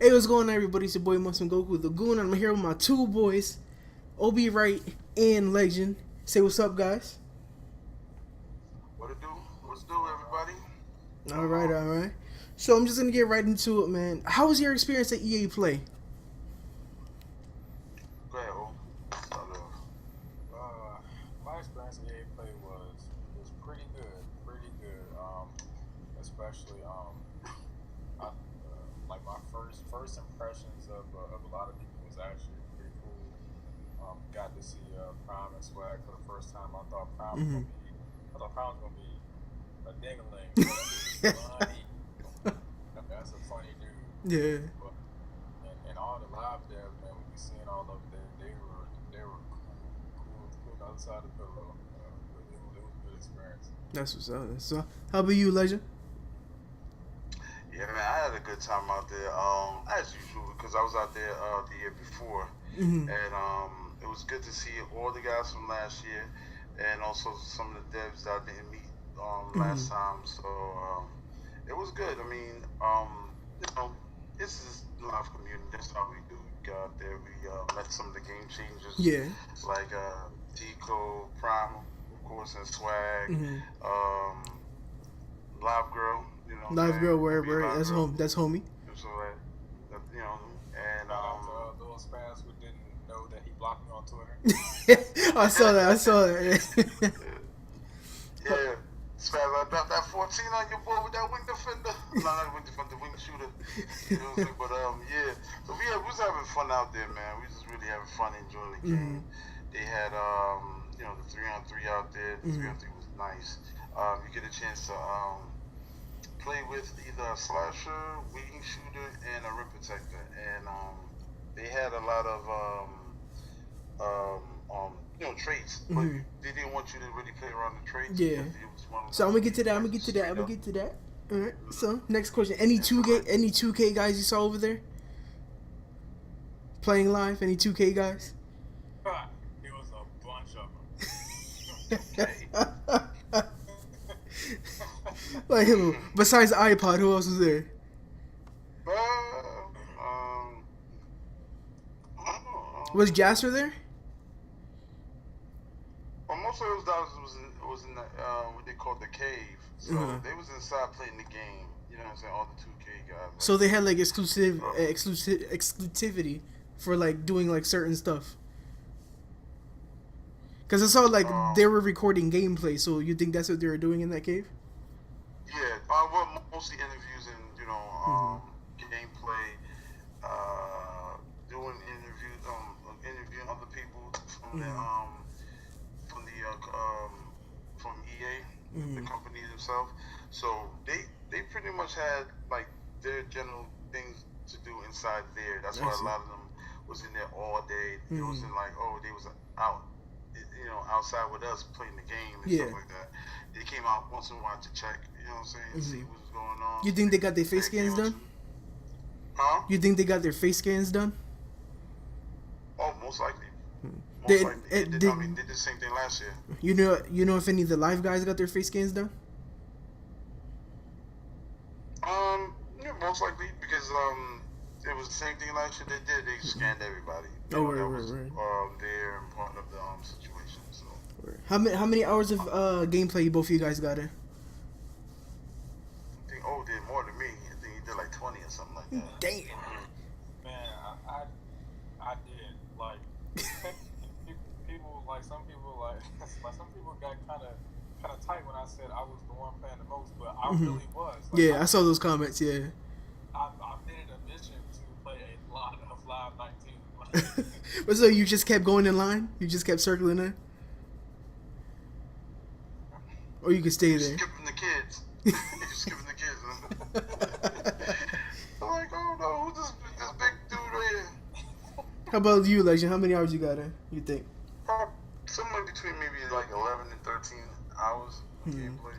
Hey, what's going on, everybody? It's your boy Muslim Goku, the Goon. I'm here with my two boys, Obi Wright and Legend. Say what's up, guys. What it do? What's do, everybody? All right, all right. So I'm just gonna get right into it, man. How was your experience at EA Play? Go ahead, O. Start off. My experience at EA Play was pretty good, especially I, like my first impressions of a lot of people was actually pretty cool. Got to see Prime and Swag for the first time. I thought Prime was gonna be a dingling. Funny. That's a funny dude. Yeah. But, and all the live devs, man, we be seeing all of them. They were cool on the other side of the pillow. It was a good experience. That's what's up. So, how about you, Legend? Yeah, man, I had a good time out there. As usual, because I was out there the year before, Mm-hmm. and it was good to see all the guys from last year, and also some of the devs that I didn't meet last time. So it was good. I mean, this is live community. That's how we do. We got out there. We met some of the game changers. Yeah. Like Tico, Prime, of course, and Swag. Mm-hmm. Live Girl. You know, Live Girl, where Live that's Girl. home. That's homie. So that, you know, and Shout out to those fans who didn't know that he blocked me on Twitter. I saw that. yeah, Spaz, that 14 on your board with that wing defender. No, not wing defender, wing shooter. You know what I'm saying? But yeah. So we was having fun out there, man. We just really having fun enjoying the game. They had the 3-on-3 out there. The 3-on-3 was nice. You get a chance to play with either a slasher, wing shooter, and a rim protector, and they had a lot of traits, but they didn't want you to really play around the traits. Yeah. So I'm gonna get to that. All right. So next question: Any 2K guys you saw over there playing live? Any 2K guys? It was a bunch of them. Like, besides the iPod, who else was there? Was Jasper there? Well, most of those guys was in the what they called the cave. So they was inside playing the game. You know what I'm saying? All the 2K guys. Like, So they had like exclusivity for like doing like certain stuff. Cause I saw like they were recording gameplay. So you think that's what they were doing in that cave? Yeah, well, mostly interviews and gameplay, doing interviewing other people from from EA, the company themselves. So they pretty much had like their general things to do inside there. That's why a lot of them was in there all day. It wasn't like they was out, outside with us playing the game and stuff like that. They came out once in a while to check, you know what I'm saying, see what was going on. You think they got their face scans done? Huh? You think they got their face scans done? Oh, most likely. They did the same thing last year. You know if any of the live guys got their face scans done? Yeah, most likely because it was the same thing last year. They did. They scanned everybody. Right. There and part of the situation. So. How many hours of gameplay both of you guys got in? I think did more than me. I think he did like 20 or something like that. Damn. Man, I did like people like some people got kind of tight when I said I was the one playing the most, but I really was. Like, Yeah, I saw those comments. Yeah. I made it a mission to play a lot of Live 19. But so you just kept going in line? You just kept circling in? Or you could stay there? Skipping the kids. You're skipping the kids. I'm like, oh no, who's this big dude right here? How about you, Legend? How many hours you got in, you think? Somewhere between maybe like 11 and 13 hours of gameplay.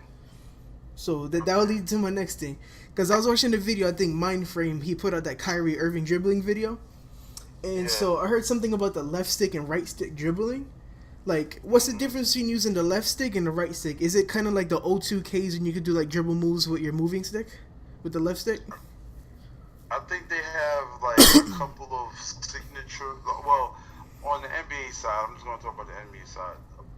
So that will lead to my next thing. Because I was watching the video, I think Mindframe, he put out that Kyrie Irving dribbling video. And so I heard something about the left stick and right stick dribbling. Like, what's the difference between using the left stick and the right stick? Is it kind of like the O2Ks when you could do like dribble moves with your moving stick? With the left stick? I think they have signature. Well, on the NBA side, I'm just going to talk about the NBA side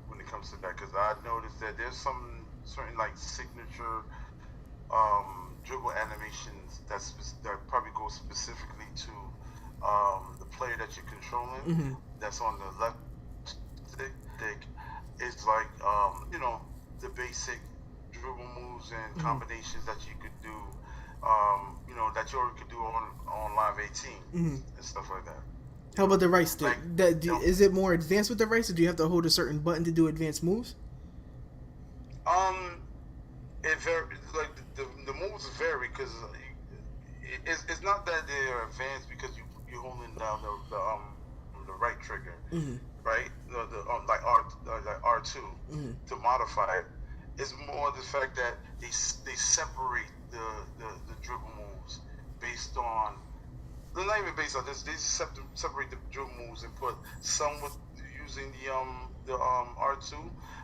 when it comes to that because I noticed that there's some certain like signature dribble animations that probably go specifically to the player that you're controlling. Mm-hmm. That's on the left stick. It's like the basic dribble moves and Mm-hmm. combinations that you could do. That you already could do on Live 18 Mm-hmm. and stuff like that. How about the right stick? Like, Is it more advanced with the right, or do you have to hold a certain button to do advanced moves? um, it very like the moves vary because it's not that they're advanced because you're holding down the right trigger, Mm-hmm. right? Like R2 Mm-hmm. to modify it. It's more the fact that they separate the dribble moves based on. They're not even based on this. They just separate the dribble moves and put some with using the R2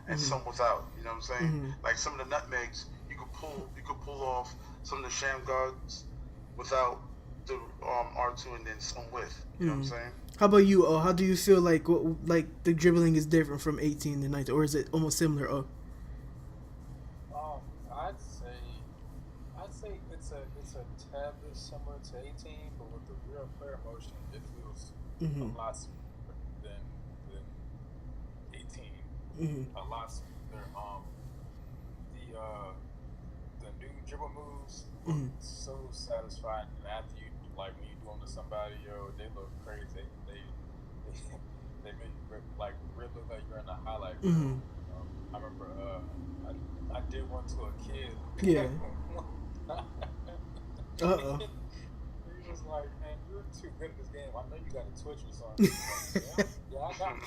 and Mm-hmm. some without. You know what I'm saying? Mm-hmm. Like some of the nutmegs, you could pull off some of the sham guards without the R2 and then some with. You know what I'm Mm-hmm. saying? How about you? How do you feel like the dribbling is different from 18 to 19, or is it almost similar? Um, I'd say it's a tad bit similar to 18, but with the real player motion, it feels a Mm-hmm. lot smoother than 18. Mm-hmm. A lot smoother. The uh the new dribble moves look Mm-hmm. so satisfying, and after you like when you do them to somebody, yo, they look crazy. They, they make you really look like you're in a highlight Mm-hmm. reel. I remember I did one to a kid. Yeah. He Uh-oh. was like, man, you're too good at this game. I know you got a Twitch or something. Like, yeah, I got it.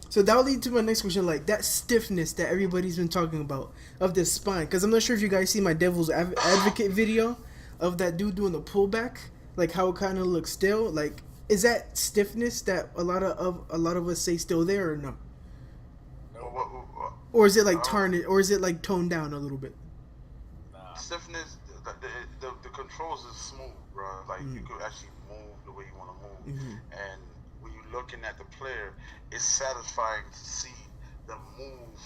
So that will lead to my next question, like that stiffness that everybody's been talking about of the spine. Because I'm not sure if you guys see my Devil's Advocate video of that dude doing the pullback, like how it kind of looks still. Like, is that stiffness that a lot of us say still there or no? No, Or is it like or is it like toned down a little bit? nah. Stiffness, the controls is smooth, bro. Like you could actually move the way you want to move, Mm-hmm. and when you're looking at the player, it's satisfying to see them move,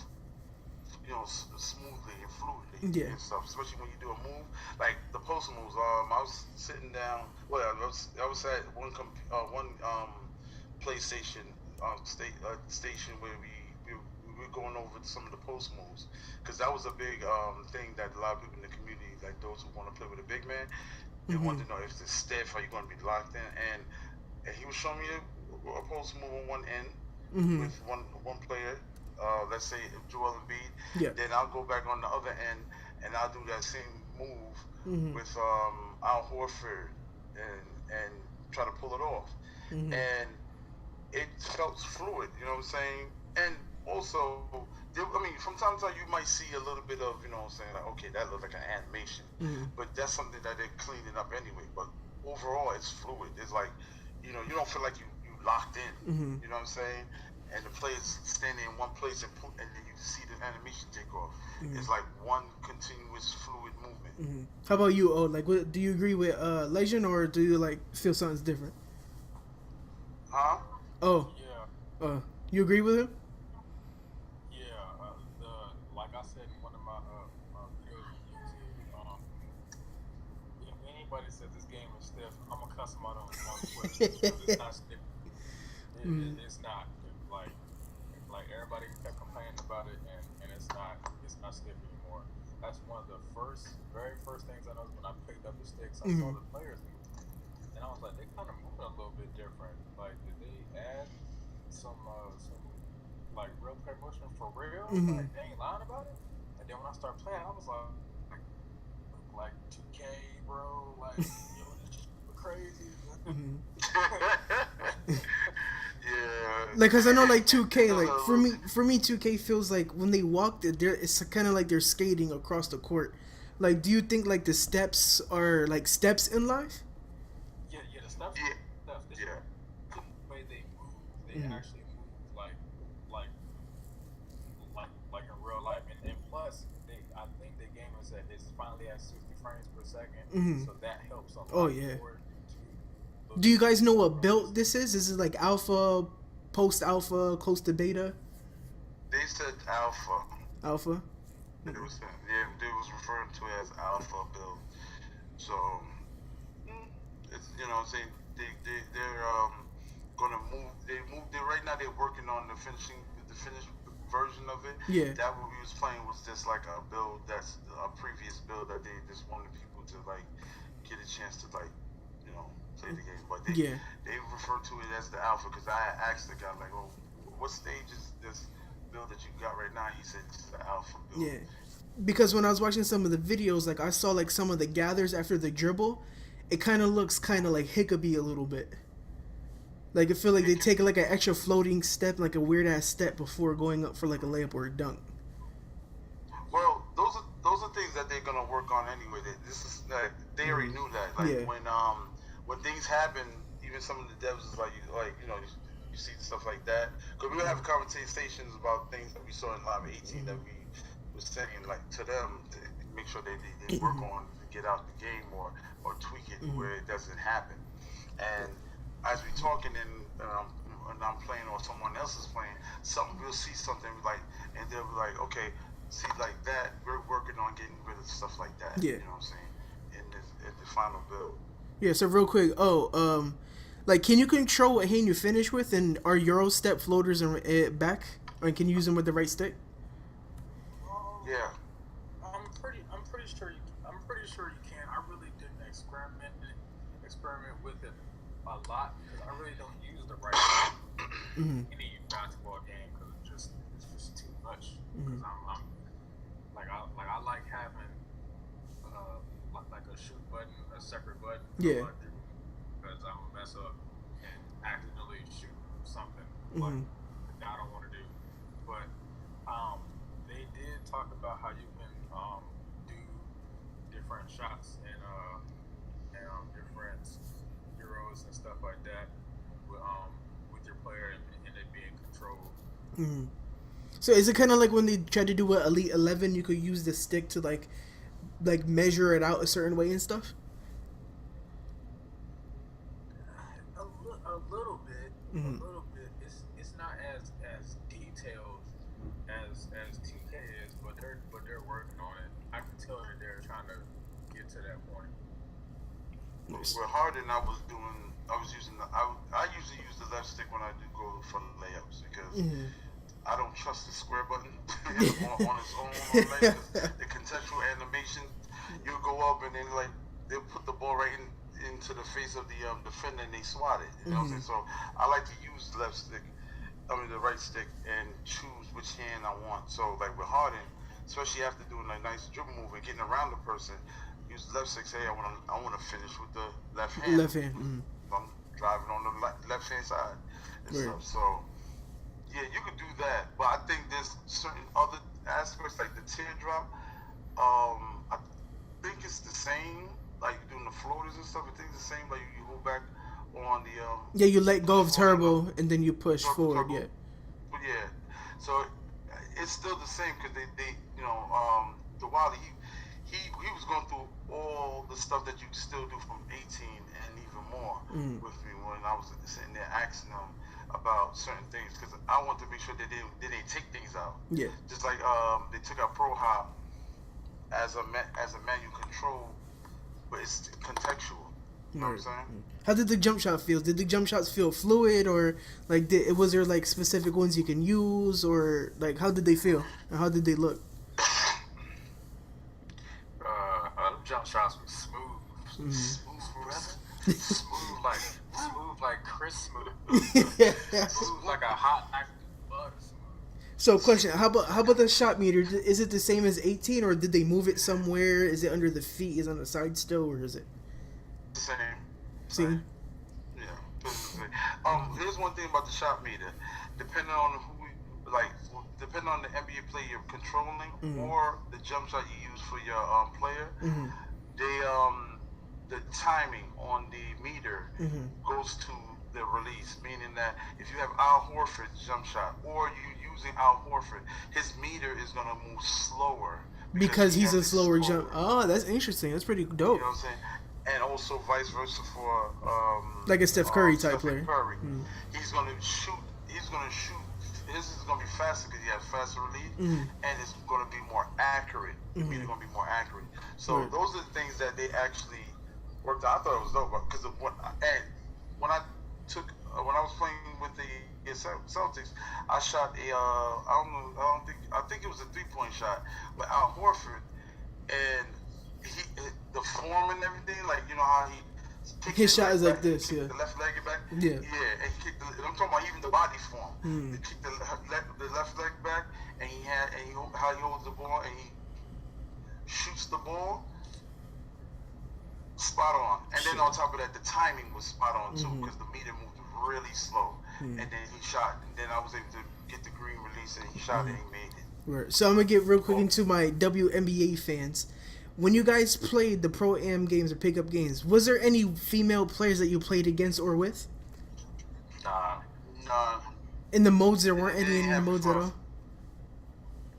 smoothly and fluidly Yeah. and stuff. Especially when you do a move, like the post moves. I was sitting down. Well, I was at one PlayStation station where we were going over some of the post moves because that was a big thing that a lot of people in the community, like those who want to play with a big man, they Mm-hmm. wanted to know if it's stiff, are you going to be locked in, and he was showing me a post move on one end Mm-hmm. with one player, let's say Joel Embiid. Yeah. Then I'll go back on the other end and I'll do that same move Mm-hmm. with Al Horford and try to pull it off. Mm-hmm. And it felt fluid, you know what I'm saying? And also, from time to time you might see a little bit of, you know what I'm saying, like, okay, that looks like an animation. Mm-hmm. But that's something that they're cleaning up anyway. But overall, it's fluid. It's like, you don't feel like you locked in. Mm-hmm. You know what I'm saying? And the players standing in one place and then you see the animation take off. Mm-hmm. It's like one continuous fluid movement. Mm-hmm. How about you? Like, do you agree with Legend, or do you like feel something's different? Huh? Oh, Yeah, you agree with him? yeah. Like I said in one of my videos on YouTube, if anybody says this game is stiff, I'm gonna cuss them out on Twitter because it's not stiff. It's not. Like everybody kept complaining about it, and it's not stiff anymore. That's one of the very first things I noticed when I picked up the sticks. I saw the players move, and I was like, they kind of moving a little bit different. Like, did they add some like real play motion for real? Mm-hmm. Like, they ain't lying about it. And then when I started playing, I was like 2K, bro. Like, yo, this is crazy. Mm-hmm. Yeah. Like, cause I know like 2K, like for me 2K feels like when they walk, it's kind of like they're skating across the court. Like, do you think like the steps are like steps in life? Yeah, the stuff. Yeah. It's Yeah. the way they move. They actually move like in real life. And plus, I think the game is finally at 60 frames per second, so that helps a lot Oh, yeah. more to Do you guys know what build this is? Is it like alpha, post alpha, close to beta? They said alpha. Alpha. It was they was referring to it as alpha build. So it's what I'm saying they're gonna move. They right now they're working on the finished version of it. Yeah. That what we was playing was just like a build that's a previous build that they just wanted people to like get a chance to like play the game. But they refer to it as the alpha because I asked the guy like, oh, what stage is this build that you got right now? He said it's the alpha build. Yeah. Because when I was watching some of the videos, like I saw like some of the gathers after the dribble, it kind of looks kind of like Hickabee a little bit. Like I feel like they take like an extra floating step, like a weird ass step before going up for like a layup or a dunk. Well, those are things that they're gonna work on anyway. This is they already knew that. Like when things happen, even some of the devs is like you see stuff like that. Because we were having conversations about things that we saw in Live 18 that we was saying like to them to make sure they work on to get out the game or tweak it where it doesn't happen. And as we talking and I'm playing or someone else is playing, we'll see something like, and they'll be like, okay, see like that, we're working on getting rid of stuff like that. Yeah. You know what I'm saying? In the final build. Yeah, so real quick, like can you control what hand you finish with, and are Euro step floaters and back, or can you use them with the right stick? Yeah. I'm pretty sure you can. I really didn't experiment with it a lot because I really don't use the right stick in any basketball game because it's just too much. Because I like having like a shoot button, a separate button. Yeah. Because I'm gonna mess up and accidentally shoot something like that I don't want to do. But they did talk about how you can do different shots and different Euros and stuff like that with your player and it being controlled. So is it kind of like when they tried to do what Elite 11, you could use the stick to like measure it out a certain way and stuff? A little bit. A little bit. It's not as detailed as TK is, but they're working on it. I can tell that they're trying to get to that point. With Harden, I usually use the left stick when I do go for layups because I don't trust the square button on its own. The contextual animation, you'll go up and then they'll put the ball right into the face of the defender and they swat it. You know what I'm saying? So I like to use the right stick and choose which hand I want. So like with Harden, especially after doing a nice dribble move and getting around the person, use the left stick. Say I want to finish with the left hand. Left hand. I'm driving on the left hand side and stuff. So yeah, you could do that, but I think there's certain other aspects like the teardrop. I think it's the same, like doing the floaters and stuff. I think it's the same, like you go back on the yeah, you let go of turbo and then you push forward. Turbo. Yeah, so it's still the same because they the Wiley he was going through all the stuff that you still do from 18 and even more with me when I was sitting there asking them about certain things because I want to make sure that they didn't take things out. Yeah. Just like they took out Pro Hop as a manual control, but it's contextual. You know what I'm saying? How did the jump shot feel? Did the jump shots feel fluid, or like was there like specific ones you can use, or like how did they feel and how did they look? The jump shots were smooth, smooth like Chris smooth, smooth like a hot butter smooth. So, question: How about the shot meter? Is it the same as 18, or did they move it somewhere? Is it under the feet? Is it on the side still, or is it? Same. Yeah. Here's one thing about the shot meter. Depending on depending on the NBA player you're controlling or the jump shot you use for your player, the timing on the meter goes to the release. Meaning that if you have Al Horford's jump shot or you using Al Horford, his meter is gonna move slower because he's a slower jump. Oh, that's interesting. That's pretty dope. You know what I'm saying? and also vice versa for Like a Steph Curry type Stephen player. Curry. Mm. He's gonna shoot. He's gonna shoot. His is gonna be faster because he has faster release, Mm. and it's gonna be more accurate. Mhm. It's gonna be more accurate. So Right. those are the things that they actually worked out. I thought it was dope because when I took when I was playing with the Celtics, I shot a I think it was a 3-point shot with Al Horford, and he the form and everything, like you know how he kicked His shot leg is like back, this, kicked yeah. the left leg back, Yeah. yeah, and he kicked I'm talking about even the body form. Mm. He kicked the left leg back, and how he holds the ball and he shoots the ball. Spot on, and then on top of that, the timing was spot on too because the meter moved really slow, and then he shot, and then I was able to get the green release, and he shot and he made it. Right. So I'm gonna get real quick into my WNBA fans. When you guys played the pro am games or pickup games, was there any female players that you played against or with? Nah. No, In the modes, there weren't They any in the have modes fun. at all.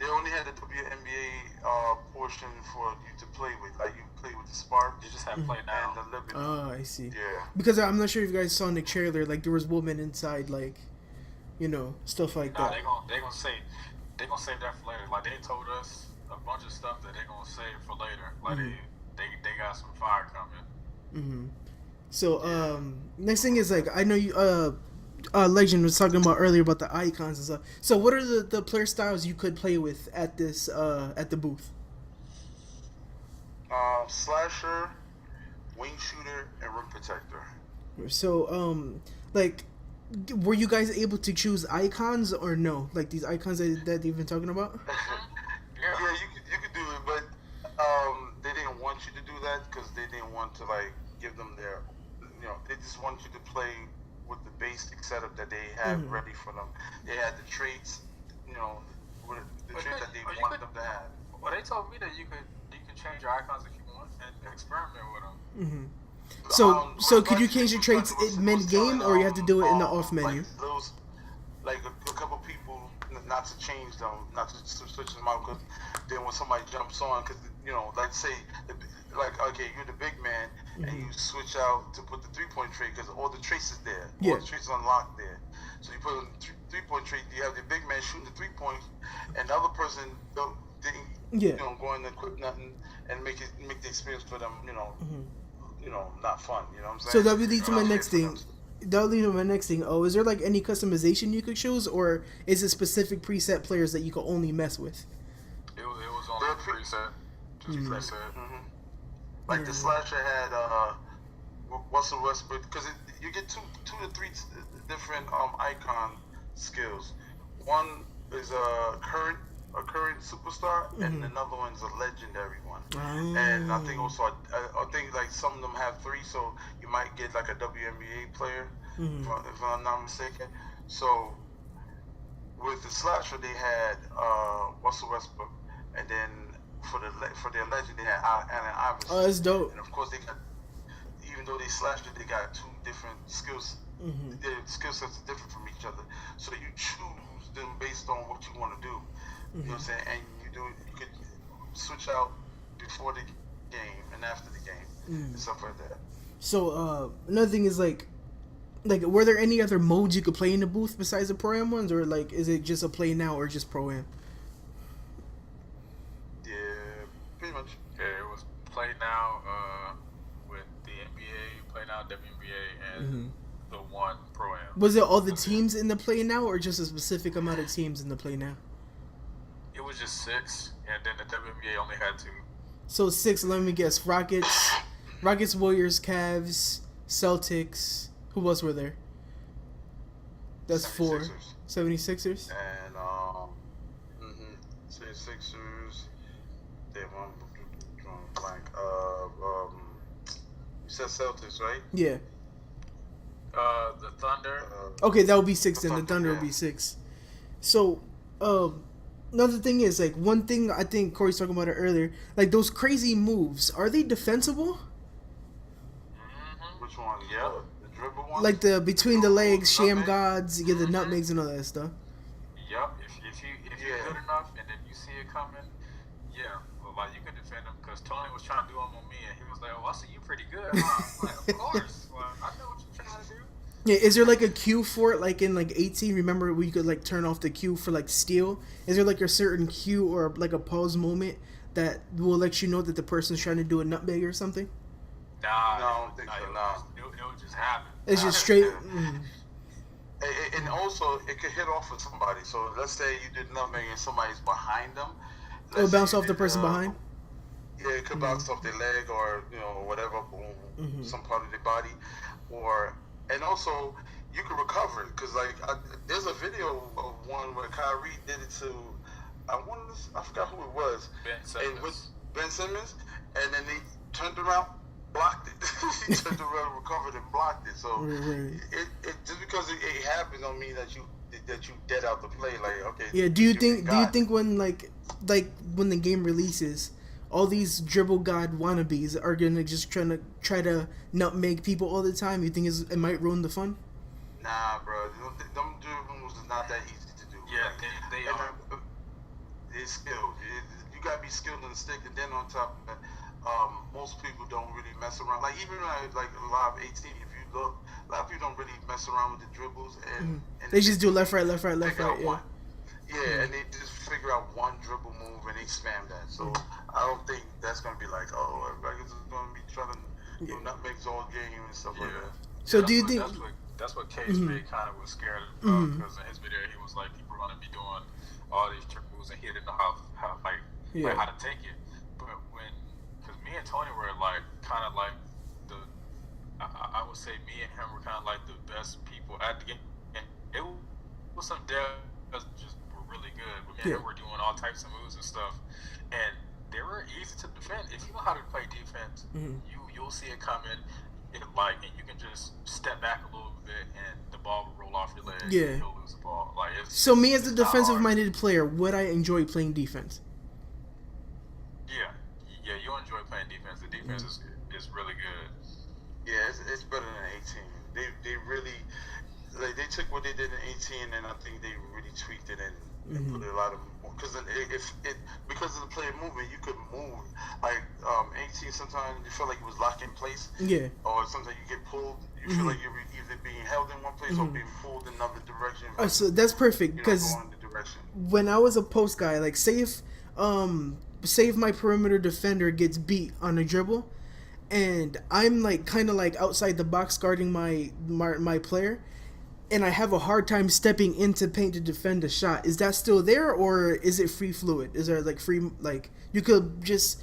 they only had the WNBA portion for you to play with, like you play with the Sparks You just have play and now. the Liberty. Oh, I see. Yeah. Because I'm not sure if you guys saw in the trailer, like there was women inside, like, you know, stuff like Nah, that. they gonna save that for later. Like they told us a bunch of stuff that they gonna save for later. Like they got some fire coming. Mm-hmm. So, next thing is like I know you, Legend was talking about earlier about the icons and stuff. So, what are the player styles you could play with at this at the booth? Slasher, wing shooter, and rim protector. So, like, were you guys able to choose icons or no? Like these icons that you've been talking about? Yeah, you could do it, but they didn't want you to do that because they didn't want to like give them their, they just want you to play with the basic setup that they had ready for them. They had the traits, with the traits that they wanted them to have. Well, they told me that you can change your icons if you want and experiment with them. Mm-hmm. So could you change your traits in mid game, or you have to do it in the off menu? Like a couple people, not to change them, not to switch them out, because then when somebody jumps on, because like say, okay, you're the big man, and you switch out to put the 3-point trait because all the traits is there, all the traits unlocked there. So you put in the 3-point trait, you have the big man shooting the 3-point, and the other person didn't, go in and equip nothing and make the experience for them, not fun. You know what I'm saying? So that would lead to my next thing. That'll lead to my next thing. Oh, is there like any customization you could choose, or is it specific preset players that you could only mess with? It was only preset, just preset. Like the slasher had Russell Westbrook, because you get two to three different icon skills. One is a current superstar, and another one's a legendary one. And I think also I think like some of them have 3, so you might get like a WNBA player, if I'm not mistaken. So with the slasher, they had Russell Westbrook, and then for their legend, they had Allen Iverson. Oh, that's dope. And of course, they got, even though they slashed it, they got 2 different skills. Their skill sets are different from each other, so you choose them based on what you want to do. You know what I'm saying? And you could switch out before the game and after the game and stuff like that. So another thing is like were there any other modes you could play in the booth besides the pro am ones, or like is it just a play now or just pro am? Yeah, pretty much. Yeah, it was play now with the NBA, play now WNBA, and the one pro am. Was it all the teams in the play now, or just a specific amount of teams in the play now? It was just 6, and then the WNBA only had 2. So 6. Let me guess: Rockets, Warriors, Cavs, Celtics. Who else were there? That's 4. 76ers. And 76ers. Damn, I'm blank. You said Celtics, right? Yeah. The Thunder. Okay, that would be 6 then. The Thunder yeah. would be 6. So, another thing is, like, one thing I think Corey's talking about it earlier, like, those crazy moves, are they defensible? Which one? Yeah. The dribble one? Like the between the legs, sham Nutmeg? gods, you get the nutmegs and all that stuff. Yep. If you're good enough, and then you see it coming, yeah. like you can defend him because Tony was trying to do him on me, and he was like, "Oh, I see you pretty good." Huh? I'm like, of course, like, I know what you're trying to do. Yeah, is there like a cue for it, like in like 18? Remember, we could like turn off the cue for like steal. Is there like a certain cue or like a pause moment that will let you know that the person's trying to do a nutmeg or something? Nah, No, I don't think so. Nah. It would just happen. It's just straight. And also, it could hit off with somebody. So let's say you did nutmeg and somebody's behind them. Oh, bounce off the person behind? Yeah, it could bounce off their leg or, whatever, some part of their body. And also, you can recover it. Because, there's a video of one where Kyrie did it to, I forgot who it was. Ben Simmons. And with Ben Simmons. And then they turned around, blocked it. He turned around, recovered, and blocked it. So it just because it happens don't mean that you dead out the play. Like, okay. Yeah. Do you think when when the game releases, all these dribble god wannabes are gonna just try to nutmeg people all the time? You think it might ruin the fun? Nah, bro. Them dribbles is not that easy to do. Yeah, they are. It's skilled. You gotta be skilled in the stick, and then on top of that, most people don't really mess around. Like even like Live 18, if you look, a lot of people don't really mess around with the dribbles, and they just do left, right. Yeah. Yeah, and they just figure out one dribble move and they spam that. So I don't think that's gonna be like, oh, everybody's just gonna be trying to do nutmegs all game and stuff like that. So do you think that's what Case Big kind of was scared of because in his video he was like, people are gonna be doing all these triples and he didn't know how to take it. But because me and Tony were like kind of like I would say me and him were kind of like the best people at the game. And it was some devs just were really good. But me and him were doing all types of moves and stuff, and they were easy to defend. If you know how to play defense, you'll see it coming. And you can just step back a little bit, and the ball will roll off your leg. Yeah. And you'll lose the ball. So me as a defensive-minded player, would I enjoy playing defense? Yeah, you'll enjoy playing defense. The defense is really good. Yeah, it's better than 18. They really they took what they did in 18 and I think they really tweaked it and put a lot of because because of the player movement you could move 18 sometimes you feel like it was locked in place. Yeah. Or sometimes you get pulled. You feel like you're either being held in one place or being pulled in another direction. Oh, so that's perfect because when I was a post guy, like say if my perimeter defender gets beat on a dribble. And I'm like kind of like outside the box guarding my player, and I have a hard time stepping into paint to defend a shot. Is that still there, or is it free fluid? Is there like free you could just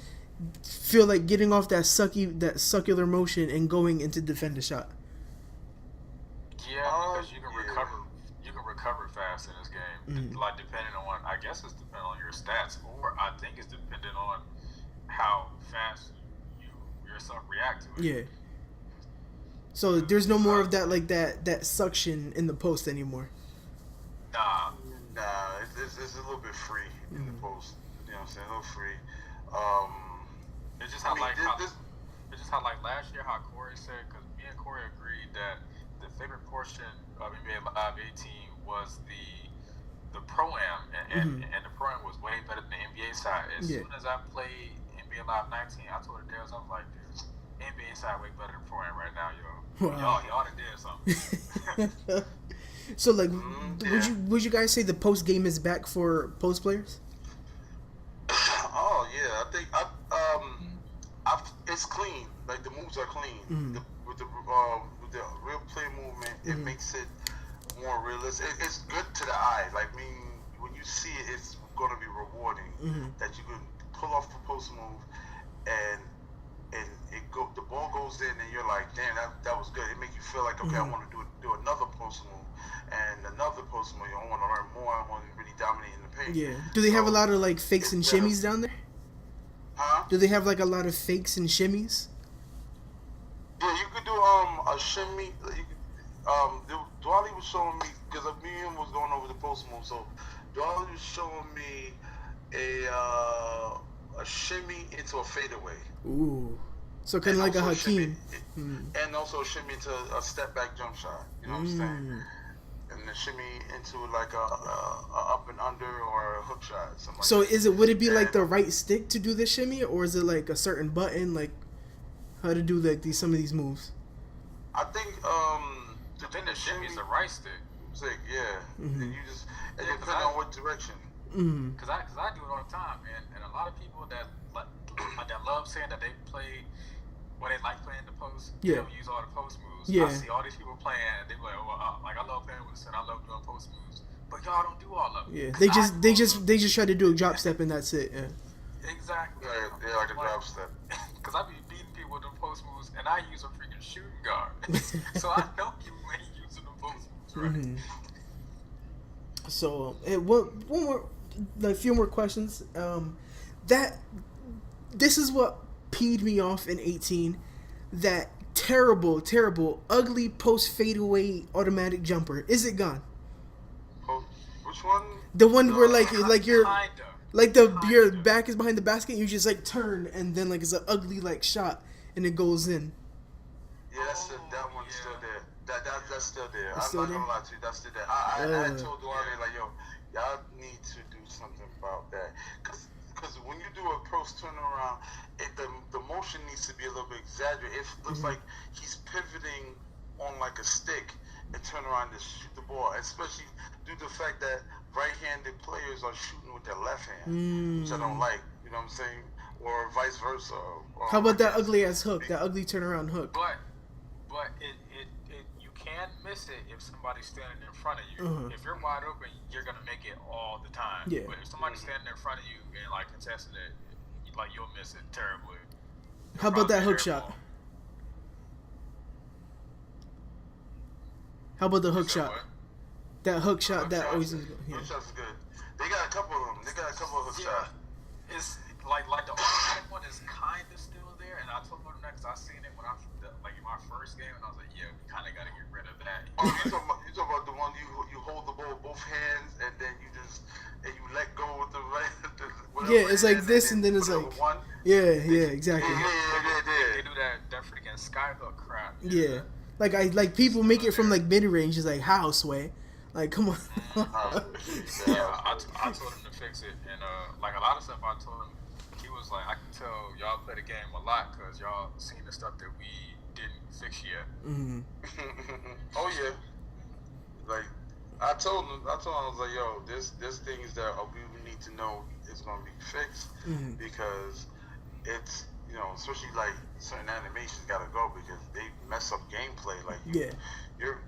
feel like getting off that succular motion and going into defend a shot? Yeah, because you can recover fast in this game. Like depending on I guess it's depending on your stats, or I think it's dependent on how fast yourself react to it. Yeah. So there's no more of that that suction in the post anymore. Nah, it's a little bit free in the post. You know what I'm saying? A little free. It's just how last year how Corey said, because me and Corey agreed that the favorite portion of NBA Live 18 was the pro-am and the pro-am was way better than the NBA side. As soon as I played NBA Live 19, I told the girls, I was like, dude, NBA side way better than pro-am right now, yo. Wow. Y'all done did something. So would you guys say the post game is back for post players? Oh yeah, I think it's clean. Like the moves are clean. With the real play movement, it makes it more realistic. It's good to the eye. Like when you see it, it's going to be rewarding. That you can pull off the post move and the ball goes in and you're like, damn, that was good. It makes you feel like, okay, I want to do another post move and another post move. I want to learn more. I want to really dominate in the paint. Yeah. Do they have a lot of like fakes and shimmies down there? Huh? Do they have like a lot of fakes and shimmies? Yeah, you could do a shimmy. Dwally was showing me because me and him was going over the post move. So Dwally was showing me a shimmy into a fadeaway. Ooh. So kind of like a Hakeem. And also a shimmy into a step back jump shot. You know what I'm saying? and then shimmy into like a up and under or a hook shot, something So like that. would it be like And the right stick to do the shimmy, or is it like a certain button, like how to do like some of these moves? I think I think the shimmy is the right stick. stick, yeah. Mhm. And you just it Yeah, 'cause depends I- on what direction. Mm. Cause I do it all the time, and a lot of people that that love saying that they play, they like playing the post. Yeah. They don't use all the post moves. Yeah. I see all these people playing, and they be like, like I love playing with the center, I love doing post moves, but y'all don't do all of them. Yeah, 'Cause they I just do them. try to do a drop step and that's it. Yeah. Exactly. Yeah, like a drop step. Cause I be beating people with them post moves, and I use a freaking shooting guard, so I know you ain't using the post moves, right? Mhm. So, one more, a few more questions. That this is what peed me off in 18. That terrible, ugly post fadeaway automatic jumper. Is it gone? Oh, which one? The one where like you're Kinda. like your Kinda. back is behind the basket, you just like turn and then like it's an ugly like shot and it goes in. Yeah, that one's still there. That's still there. It's I'm still not there? gonna lie to you, that's still there. I told Duarte like, yo, y'all need to do something about that, cause when you do a post turnaround, the motion needs to be a little bit exaggerated. It looks like he's pivoting on like a stick and turn around to shoot the ball, especially due to the fact that right-handed players are shooting with their left hand, which I don't like. You know what I'm saying? Or vice versa. How about that I guess. ugly ass hook? That ugly turnaround hook. But it you can miss it if somebody's standing in front of you. Uh-huh. If you're wide open, you're gonna make it all the time. Yeah. But if somebody's standing in front of you and like contesting it, you'll miss it terribly. How about that Probably hook shot? airball. How about the You hook said shot? what? That hook shot. Hook That shots- always. Hook Yeah. shots is good. They got a couple of them. They got a couple of hook Yeah. shots. It's like the automatic one is kind of still there, and I told them that because I seen it when like in my first game, and I was like, yeah, we kind of got to get rid of that. Oh, you talking about the one you hold the ball with both hands and then you let go with the right. Yeah, it's like this and then it's put it like- with one. Yeah, exactly. They do that freaking skyhook crap. Yeah, like people make it from like mid range. It's like how Sway, like come on. Yeah, I told him to fix it, and like a lot of stuff I told him, he was like, I can tell y'all play the game a lot because y'all seen the stuff that we didn't fix yet. Mhm. Oh yeah. Like I told him, I was like, yo, there's things that we need to know is gonna be fixed Mhm. because it's especially like certain animations gotta go because they mess up gameplay. Like Yeah. you're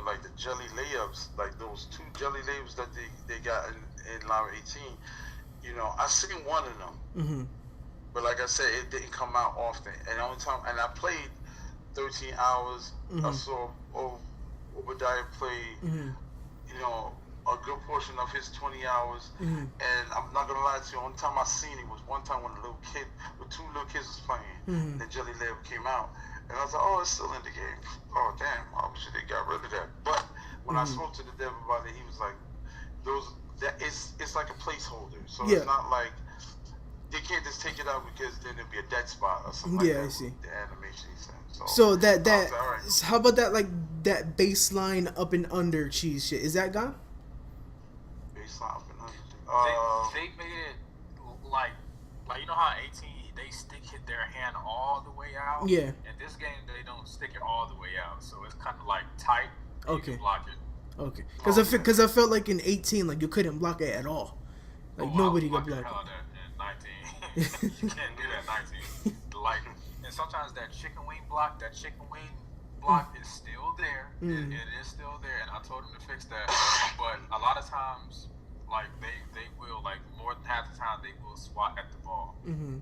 like the jelly layups, like those two jelly layups that they got in Lava 18. I seen one of them, Mhm. but like I said, it didn't come out often. And the only time, and I played 13 hours. I Mhm. saw Obadiah play, Mhm. a good portion of his 20 hours. Mhm. And I'm not gonna lie to you, only time I seen it was one time when two little kids was playing. Mhm. The Jelly Layup came out, and I was like, oh, it's still in the game. Oh damn, I wish they got rid of that. But when I Mhm. spoke to the dev about it, he was like, it's like a placeholder. So Yeah. it's not like they can't just take it out because then there'll be a dead spot or something Yeah, like that. I see. With the animation he sent. So that I was like, all right. how about that like that baseline up and under cheese shit? Is that gone? Baseline up and under. They made it like you know how 18 they stick hit their hand all the way out. Yeah. In this game they don't stick it all the way out, so it's kind of like tight. You Okay. can block it. Okay. Because I felt like in 18 like you couldn't block it at all. Like Oh, nobody I was could blocking block the hell it. out of that in 19. You can't do that in 19. Like, and sometimes that chicken wing block is still there. Mm. It is still there, and I told him to fix that. But a lot of times, like they will, like more than half the time, they will swat at the ball. Mhm.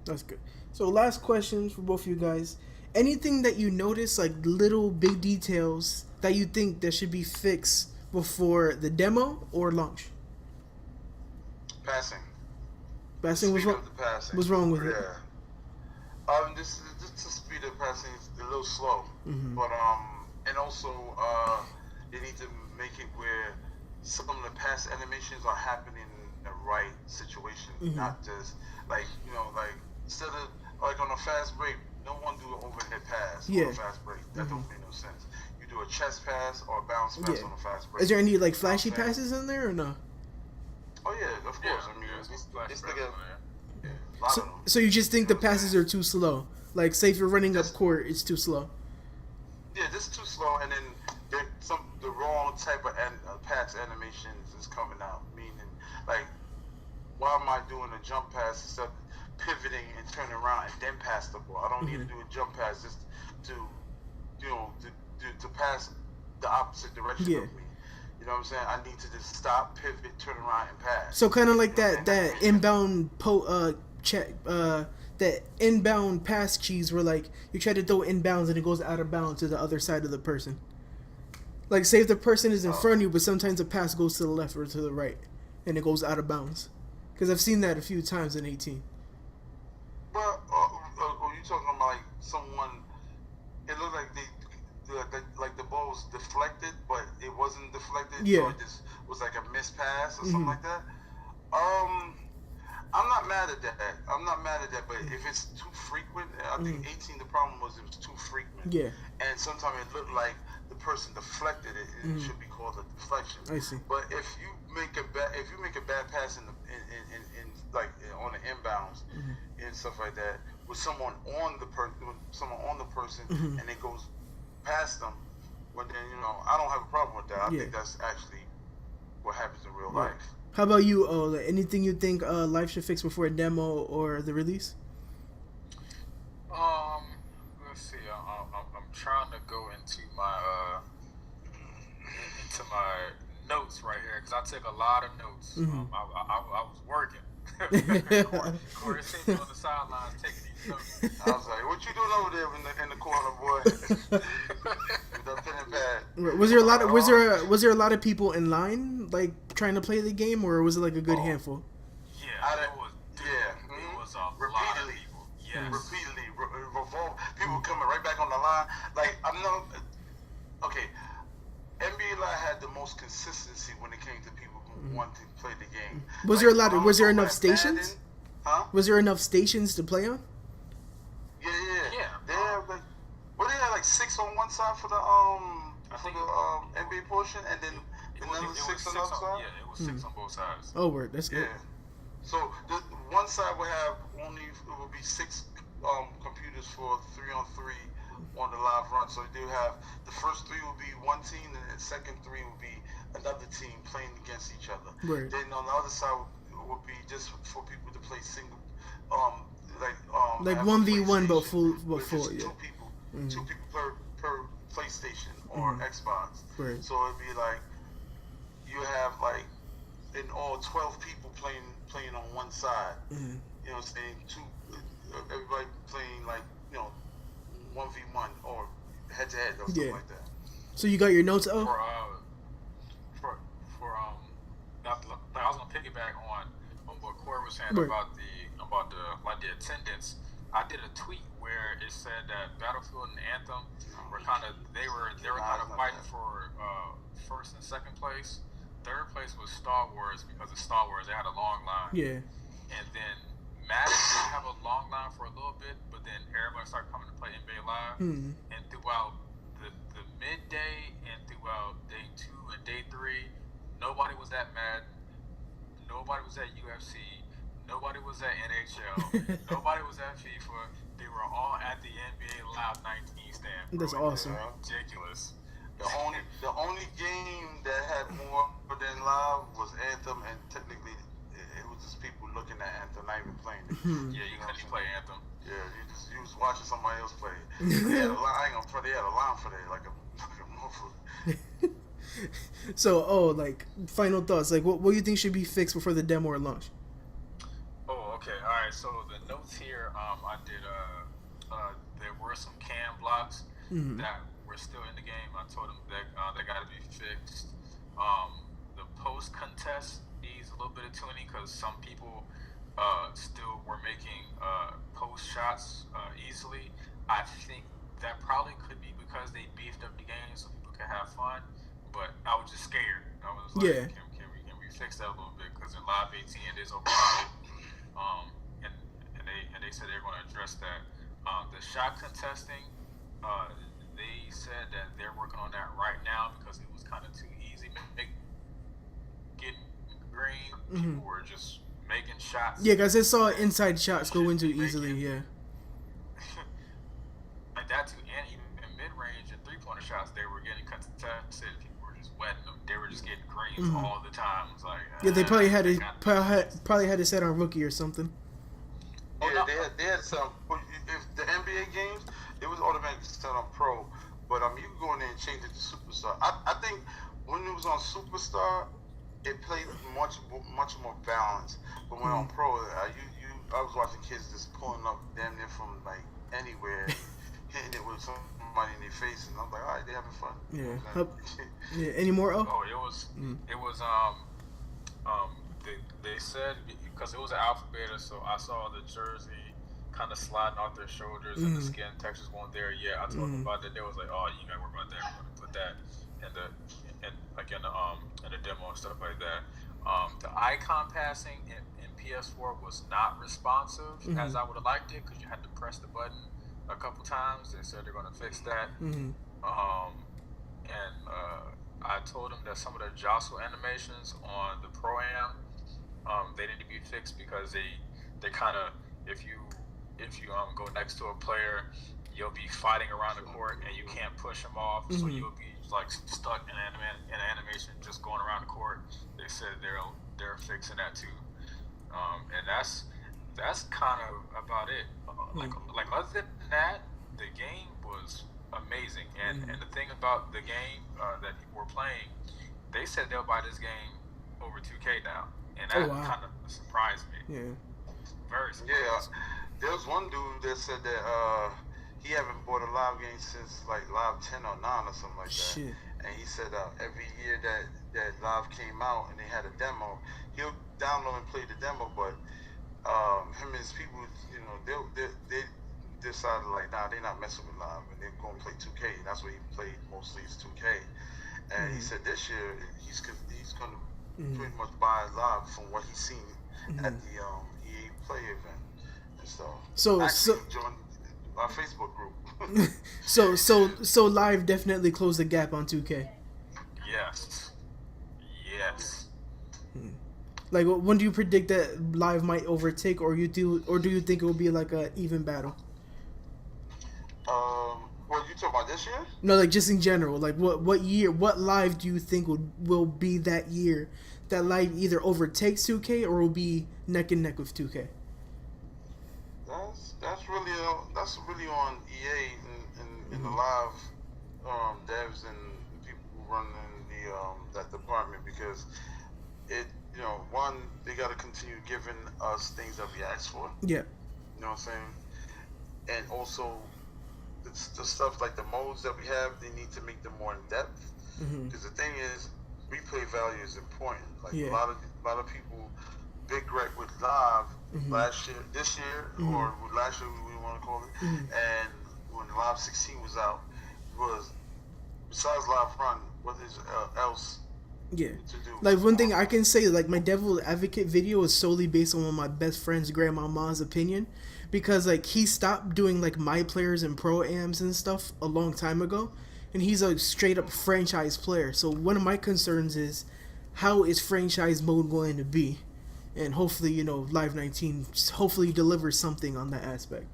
That's good. So last questions for both of you guys. Anything that you notice, like little big details that you think that should be fixed before the demo or launch? Passing. Passing was Speed wrong. of the passing. What's wrong with it? Yeah. This the speed of passing is a little slow, Mhm. but and also they need to make it where some of the pass animations are happening in the right situation, Mhm. not just like like instead of like on a fast break, no one do an overhead pass Yeah. on a fast break. That Mhm. don't make no sense. You do a chest pass or a bounce pass Yeah. on a fast break. Is there any like flashy You know what I'm passes in there or no? Oh yeah, of course. I mean, it's this flash nigga, yeah. a lot So, of them. so you just think the passes are too slow? Like, say if you're running up Just- court, it's too slow. Yeah, this is too slow, and then the wrong type of pass animations is coming out. Meaning, like, why am I doing a jump pass instead of pivoting and turning around and then pass the ball? I don't need to do a jump pass just to, to pass the opposite direction Yeah. of me. You know what I'm saying? I need to just stop, pivot, turn around, and pass. So kind of like You know what that I'm saying? inbound that inbound pass keys where like you try to throw inbounds and it goes out of bounds to the other side of the person. Like say if the person is in front of you, but sometimes the pass goes to the left or to the right, and it goes out of bounds. Because I've seen that a few times in 18. But are you talking about like someone? It looked like like the ball was deflected, but it wasn't deflected. Yeah. So it just was like a missed pass or something like that. I'm not mad at that. But if it's too frequent, I think 18. The problem was it was too frequent. Yeah. And sometimes it looked like the person deflected it. It should be called a deflection. I see. But if you make a bad pass in like on the inbounds and stuff like that with someone on the person, and it goes past them, well then I don't have a problem with that. I think that's actually what happens in real life. How about you, like anything you think Life should fix before a demo or the release? Let's see. I'm trying to go into my notes right here because I took a lot of notes. I was working. Corey sitting on the sidelines taking these notes. I was like, "What you doing over there in the corner, boy?" With that pen and pad. Was there a lot of people in line like trying to play the game, or was it like a good handful? Yeah, it was a lot of people. Yes. Repeatedly, people coming right back on the line. Like okay. NBA Live had the most consistency when it came to people who wanted to play the game. Was there enough stations? Huh? Was there enough stations to play on? Yeah. They have they had like 6 on one side for the NBA portion, and then another 6 on the other side. Yeah, it was 6 on both sides. Oh, word, that's good. Yeah. So the one side would have it would be 6 computers for 3-on-3 on the live run. So they have the first 3 will be one team, and the second 3 will be another team playing against each other. Right. Then on the other side would be just for people to play single, like have 1v1 PlayStation but full, with just yeah. 2 people per PlayStation or Xbox. Right. So it'd be like you have like in all 12 people playing on one side. You know what I'm saying? Everybody playing like 1v1 or head to head or something like that. So you got your notes? I was gonna piggyback on what Corey was saying about the attendance. I did a tweet where it said that Battlefield and Anthem were kind of fighting for first and second place. Third place was Star Wars because of Star Wars. They had a long line. Yeah. And then Madden did have a long line for a little bit, but then everybody started coming to play NBA Live. And throughout the midday and throughout day 2 and day 3, nobody was at Madden. Nobody was at UFC. Nobody was at NHL. Nobody was at FIFA. They were all at the NBA Live 19 stand. That's awesome. Ridiculous. The only game that had more than live was Anthem, and technically it was just people looking at Anthem, not even playing it. Yeah, you couldn't play Anthem. Yeah, you was watching somebody else play. They had a line. I ain't gonna front. They had a line for that, like a motherfucker. So, like final thoughts. Like, what do you think should be fixed before the demo or launch? Oh, okay. All right. So the notes here, I did. There were some cam blocks that were still in the game. I told them that they got to be fixed. The post contest needs a little bit of tuning because some people still were making post shots easily. I think that probably could be because they beefed up the game so people could have fun. But I was just scared. I was like, Yeah. can we fix that a little bit? Because in Live 18 it is overpowered. And they said they're going to address that. The shot contesting, they said that they're working on that right now because it was kind of too easy. Getting green, people were just making shots. Yeah, guys, I saw inside shots go into easily. Yeah. Like that too, and even in mid-range and three-pointer shots, they were getting contested. People were just wetting them. They were just getting greens all the time. It was like Yeah, they probably had to probably had to set on rookie or something. Yeah, they had some. If the NBA games, it was automatically set on pro, but you can go in there and change it to superstar. I think when it was on superstar, it played much more balanced. But when on pro, I was watching kids just pulling up damn near from like anywhere, hitting it with somebody in their face, and I'm like, all right, they having fun. Yeah. Yeah. Any more? Oh, it was they said because it was an alpha beta, so I saw the jersey kind of sliding off their shoulders and the skin textures weren't there yet. I told them about that. They was like, oh, you gotta worry about that. We're gonna put that in the demo and stuff like that. The icon passing in PS4 was not responsive as I would have liked it because you had to press the button a couple times. They said they're gonna fix that. I told them that some of the jostle animations on the Pro-Am, they need to be fixed because they kind of, if you go next to a player, you'll be fighting around the court and you can't push them off, so you'll be like stuck in an animation just going around the court. They said they're fixing that too, and that's kind of about it. Like other than that, the game was amazing, and the thing about the game that people were playing, they said they'll buy this game over 2K now, and that kind of surprised me. Yeah, very surprised. Yeah, there was one dude that said that he haven't bought a live game since like Live 10 or 9 or something like that. Shit. And he said every year that Live came out and they had a demo, he'll download and play the demo, but him and his people, they decided like, nah, they're not messing with Live, and they're going to play 2K. And that's what he played mostly is 2K. And he said this year he's going to pretty much buy Live from what he's seen at the EA Play event and stuff. So joined our Facebook group. so Live definitely closed the gap on 2K. Yes. Like, when do you predict that Live might overtake, or do you think it will be like a even battle? What you talking about this year? No, like just in general. Like what Live do you think will be that year that Live either overtakes 2K or will be neck and neck with 2K? That's really on EA and the Live devs and people who run that department, because one, they got to continue giving us things that we ask for. Yeah. You know what I'm saying? And also, the stuff like the modes that we have, they need to make them more in depth. Because the thing is, replay value is important. Like a lot of people, big wreck with Live this year, or last year, we want to call it. And when Live 16 was out, besides Live Run, what is else? Yeah. Like, one thing I can say, like, my Devil Advocate video is solely based on one of my best friend's grandmama's opinion, because like he stopped doing like my players and pro-ams and stuff a long time ago, and he's a straight up franchise player. So one of my concerns is, how is franchise mode going to be? And hopefully, Live 19 hopefully delivers something on that aspect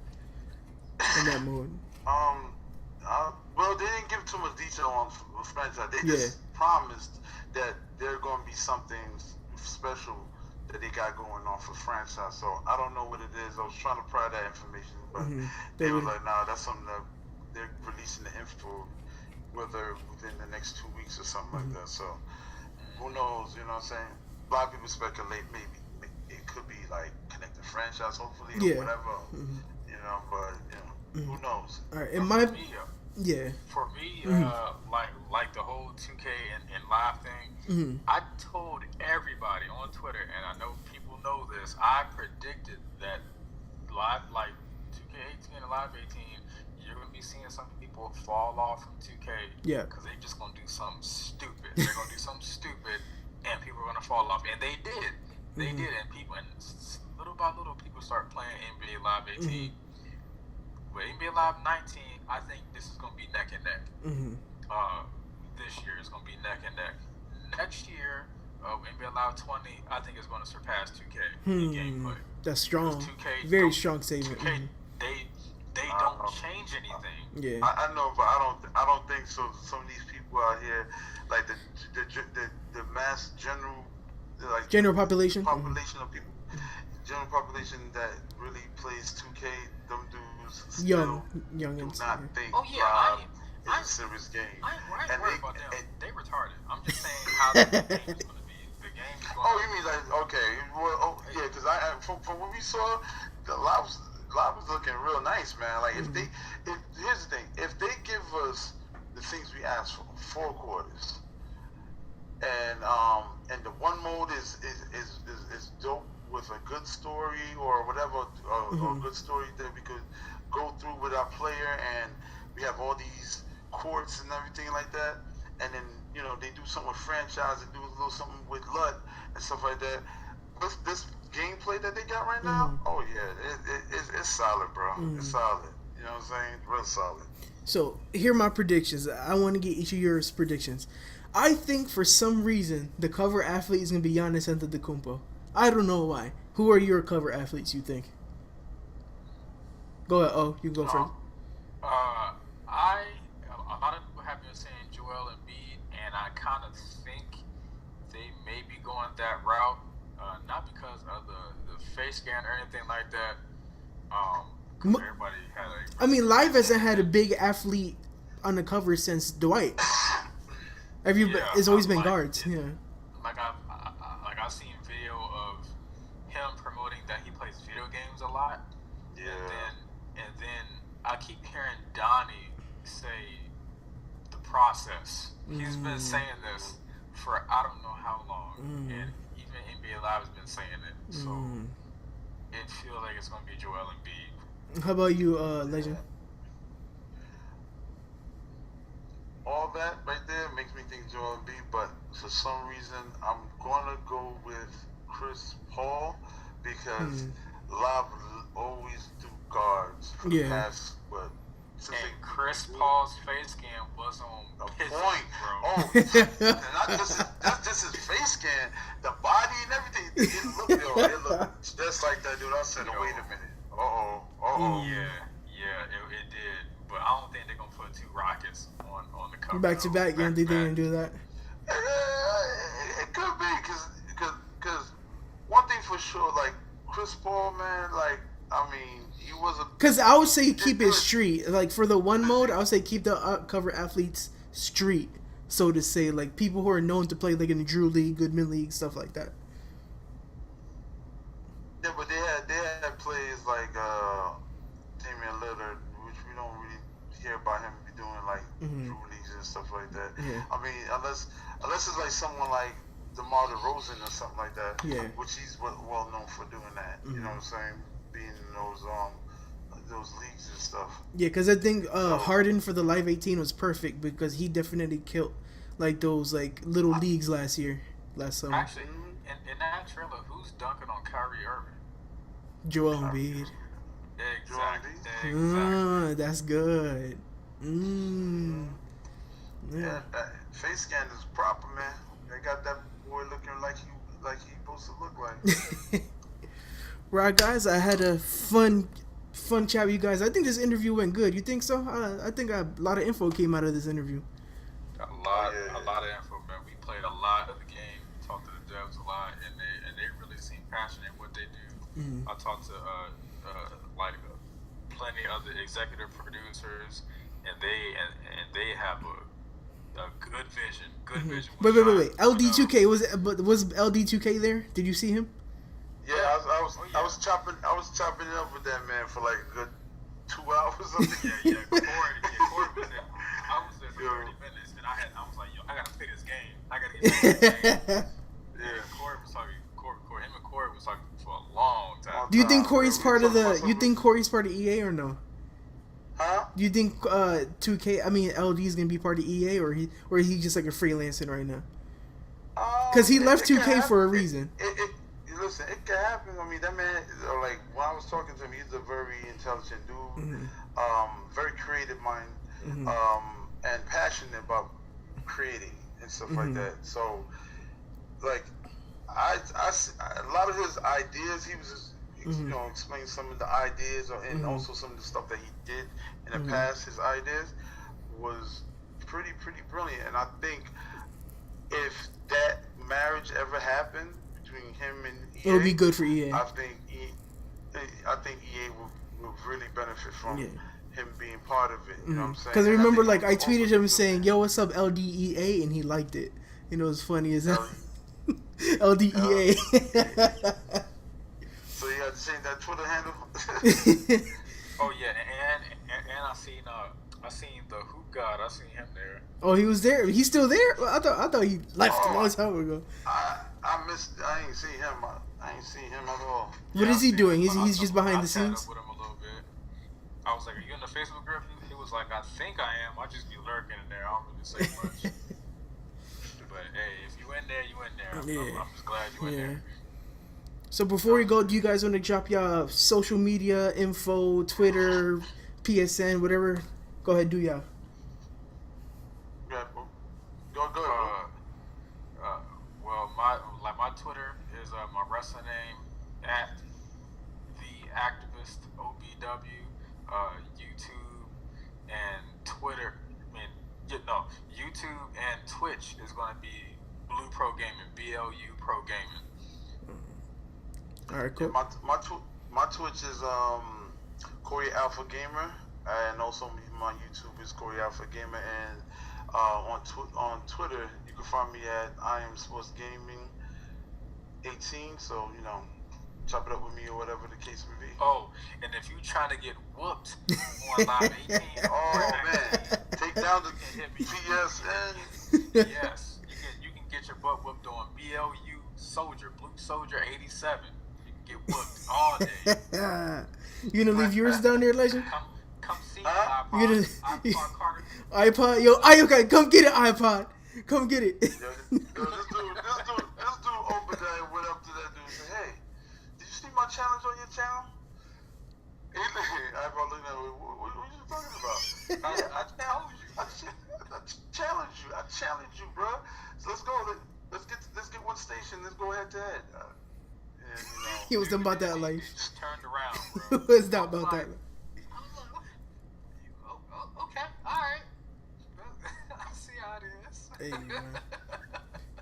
in that mode. Well, they didn't give too much detail on franchise. They just promised that there's going to be something special that they got going on for franchise. So I don't know what it is. I was trying to pry that information, but they were like, nah, that's something that they're releasing the info, whether within the next 2 weeks or something like that. So who knows? You know what I'm saying? A lot of people speculate maybe it could be like connected franchise, hopefully, or whatever. But who knows? All right, For me, like the whole 2K and Live thing, I told everybody on Twitter, and I know people know this, I predicted that Live, like 2K18 and Live 18, you're going to be seeing some people fall off from 2K because they're just going to do something stupid. They're going to do something stupid, and people are going to fall off. And they did. They did, and little by little, people start playing NBA Live 18. But NBA Live 19, I think this is going to be neck and neck. this year is going to be neck and neck. Next year, NBA Live 20, I think it's going to surpass 2K in gameplay. That's strong. 2K Very strong statement. 2K, they don't change anything. Yeah. I know, but I don't think so. Some of these people out here, like the mass general, like General population. of people, general population that really plays 2K, them dudes still Young do and not think Oh yeah, Live I is a serious game. I ain't And worried they- about them. and- They retarded. I'm just saying how the game is going to be. The game is going Oh, you mean like okay? Well, yeah, because from what we saw, the Live was looking real nice, man. Like if here's the thing, if they give us the things we asked for, 4 quarters, and the one mode is dope with a good story or whatever, or a good story that we could go through with our player, and we have all these courts and everything like that, and then they do something with franchise and do a little something with LUT and stuff like that. With this gameplay that they got right now, oh yeah, it's solid, bro. It's solid. You know what I'm saying? Real solid. So here are my predictions. I want to get each of yours predictions. I think for some reason the cover athlete is gonna be Giannis Antetokounmpo. I don't know why. Who are your cover athletes? You think? Go ahead. Oh, you can go first. A lot of people have been saying Joel Embiid, and I kind of think they may be going that route. Not because of the face scan or anything like that. 'Cause everybody had I mean, Live hasn't had a big athlete on the cover since Dwight. It's always been guards. Yeah. Like I've seen video of him promoting that he plays video games a lot. Yeah. And then I keep hearing Donnie say the process. He's been saying this for I don't know how long, and even NBA Live has been saying it. So it feels like it's gonna be Joel Embiid. How about you, Legend? All that right there makes me think Joel Embiid, but for some reason I'm gonna go with Chris Paul because Live always do guards for the past since And Chris Paul's face scan was on a Pistons, point. bro. Oh, and not just his face scan, the body and everything. It looked just like that, dude. I said, Yo. wait a minute. Yeah, it did. But I don't think they're gonna put 2 Rockets on the cover. Back to back. You don't think they're gonna do that? It could be because one thing for sure, like Chris Paul, man, like I mean, he was a. Because I would say keep it street. Like for the one mode, I would say keep the cover athletes street, so to say. Like people who are known to play like in the Drew League, Goodman League, stuff like that. Yeah, but they had plays like Damian Lillard, which we don't really hear about him be doing like Drew Leagues and stuff like that. Yeah. I mean, unless it's like someone like DeMar DeRozan or something like that, which he's well known for doing that. You know what I'm saying? Being in those leagues and stuff. Yeah, because I think Harden for the Live 18 was perfect because he definitely killed like those like little leagues last summer. Actually, in that trailer, who's dunking on Kyrie Irving? Joel Embiid. Exactly. That's good. Yeah, that face scan is proper, man. They got that boy looking like he supposed to look like. Right, guys, I had a fun chat with you guys. I think this interview went good. You think so? I think a lot of info came out of this interview. A lot of info, man. We played a lot of the game, talked to the devs a lot, and they really seem passionate in what they do. I talked to plenty of the executive producers, and they have a good vision. Good vision. Wait. LD2K was LD2K there? Did you see him? Yeah, I was chopping it up with that man for like a good 2 hours. Yeah. Corey was there. I was there for 30 minutes, and I was like, yo, I gotta play this game. I gotta get this game. Yeah, Corey was talking. Him and Corey was talking for a long time. Do you think Corey's part of the? You think Corey's part of EA or no? Huh? Do you think 2K? I mean, LD is gonna be part of EA, or he just like a freelancing right now? Because he left 2K for a reason. Listen, it can happen. I mean, that man, like, when I was talking to him, he's a very intelligent dude, very creative mind, and passionate about creating and stuff like that. So, like, a lot of his ideas, he was just, explaining some of the ideas, and also some of the stuff that he did in the past. His ideas was pretty brilliant, and I think if that marriage ever happened between him and EA, It would be good for EA. I think EA will really benefit from him being part of it. You know what I'm saying? Because I remember, like, I tweeted him saying, "Yo, what's up, LDEA?" and he liked it. You know, it's funny as hell. LDEA. So you had to change that Twitter handle. Oh yeah, and I seen the Hoop God. I seen him there. Oh, he was there. He's still there. Well, I thought he left a long time ago. I ain't seen him. I ain't seen him at all. What is he doing? He's just behind the I chatted scenes. with him a little bit. I was like, "Are you in the Facebook group?" He was like, "I think I am. I just be lurking in there. I don't really say much." But hey, if you in there, you in there. I'm just glad you in there. So before we go, do you guys want to drop y'all social media info, Twitter, PSN, whatever? Go ahead, do y'all. Yeah, bro. Go. Well, my Twitter is my wrestling name at the activist OBW. YouTube and Twitter. YouTube and Twitch is going to be Blue Pro Gaming, BLU Pro Gaming. All right, cool. Yeah, my Twitch is Corey Alpha Gamer, and also my YouTube is Corey Alpha Gamer, and on Twitter you can find me at I Am Sports Gaming 18. So chop it up with me or whatever the case may be. Oh, and if you trying to get whooped on Live 18, oh man, take down the PSN. Yes, you can get your butt whooped on BLU Soldier, Blue Soldier 87. You can get whooped all day. You gonna leave yours down there, Legend? Come see me, iPod Carter. iPod, okay, come get it, iPod. Come get it. This dude Obadiah went up to that dude and said, "Hey, did you see my challenge on your channel?" iPod looked at him, what are you talking about? I challenge you, bro. So let's go. Let's get one station. Let's go head to head. He was about that life. He just turned around, bro. He was not about that. Okay, all right. I see how it is. Hey, man.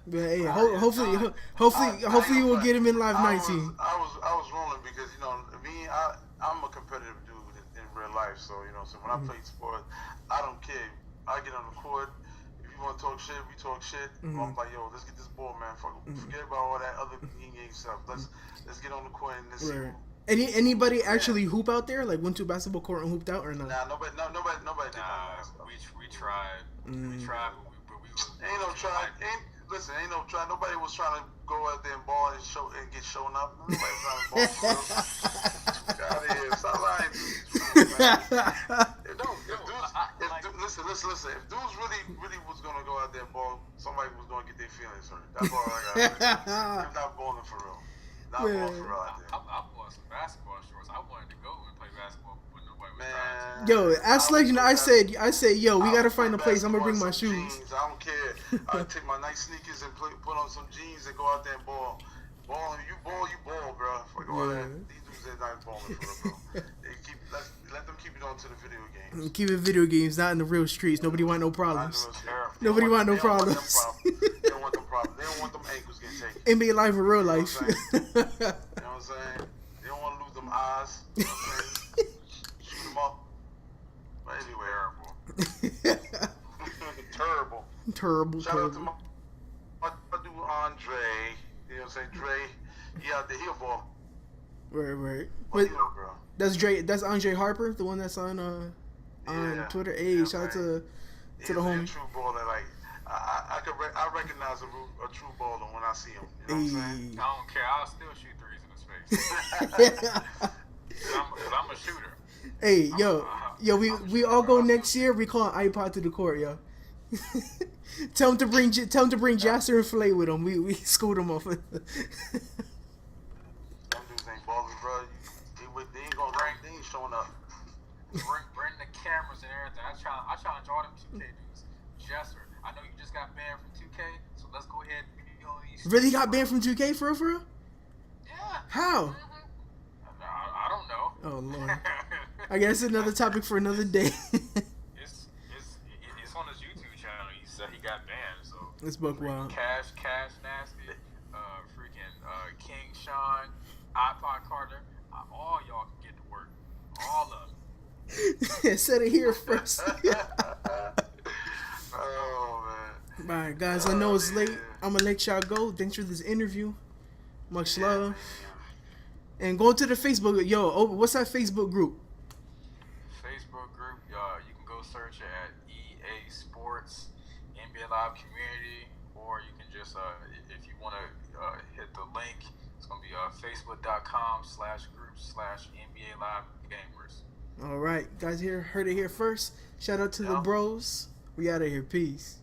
But hey, hopefully we'll get him in Live 19. I was rolling because me, I'm a competitive dude in real life. So so when I play sports, I don't care. I get on the court. If you want to talk shit, we talk shit. I'm like, yo, let's get this ball, man. Forget about all that other yin stuff. Let's get on the court and let's see. Anybody actually hoop out there? Like went to a basketball court and hooped out or not? Nah, nobody did that. We tried. We tried, but we was. Ain't no try. Ain't no try. Nobody was trying to go out there and ball and get shown up. Nobody was trying to ball for real. Get out of here. Stop lying to these people, man. Listen. If dudes really was gonna go out there and ball, somebody was gonna get their feelings hurt. That's all I got to say. You're not balling for real. Not balling for real out there. I bought some basketball shorts. I wanted to go and play basketball, but nobody was trying Yo, to. ask Legend. I said, yo, we gotta find a place. I'm gonna bring my shoes. Jeans. I don't care. I take my nice sneakers and put on some jeans and go out there and ball. You ball, bro. Fuck all that. These dudes are not balling for real, bro. Let them keep it on to the video games. Keep it video games, not in the real streets. Nobody want no problems. Nobody want no problems. They don't want them problems. They don't want them ankles getting taken. NBA life in real life. You know what I'm saying? They don't want to lose them eyes. You know what I'm saying? Shoot them up. But anyway, terrible. Shout out to my dude Andre. You know what I'm saying? Dre. He out there, he a ball. Right. But, bro. That's Dre. That's Andre Harper, the one that's on Twitter. Hey, shout out to the homie. He's a true baller. Like I recognize a true baller when I see him. You know what I'm saying? I don't care. I'll still shoot threes in his face. Cause I'm a shooter. Hey, yo, we all go next year. We call an iPod to the court, yo. Tell him to bring Jasser and Filet with him. We schooled him off. Them dudes ain't ballers, bro. They ain't gonna rank. They ain't showing up. Bring the cameras and everything. I challenge all them 2K dudes. Jasser, I know you just just got banned from 2K, so let's go ahead and be on these. Really got banned from 2K for real? Yeah. How? I don't know. Oh Lord. I guess another topic for another day. It's on his YouTube channel. He said he got banned. So It's buck wild. Cash Nasty, freaking King Sean, iPod Carter, all y'all can get to work. All of them. Said it here first. Oh man. Alright, guys, I know it's late. I'm gonna let y'all go. Thanks for this interview. Much love. And go to the Facebook. Yo, what's that Facebook group? Facebook group, you can go search it at EA Sports NBA Live Community, or you can just, if you want to hit the link, it's going to be facebook.com/group/NBA Live Gamers. Alright, guys, heard it here first. Shout out to the bros. We out of here. Peace.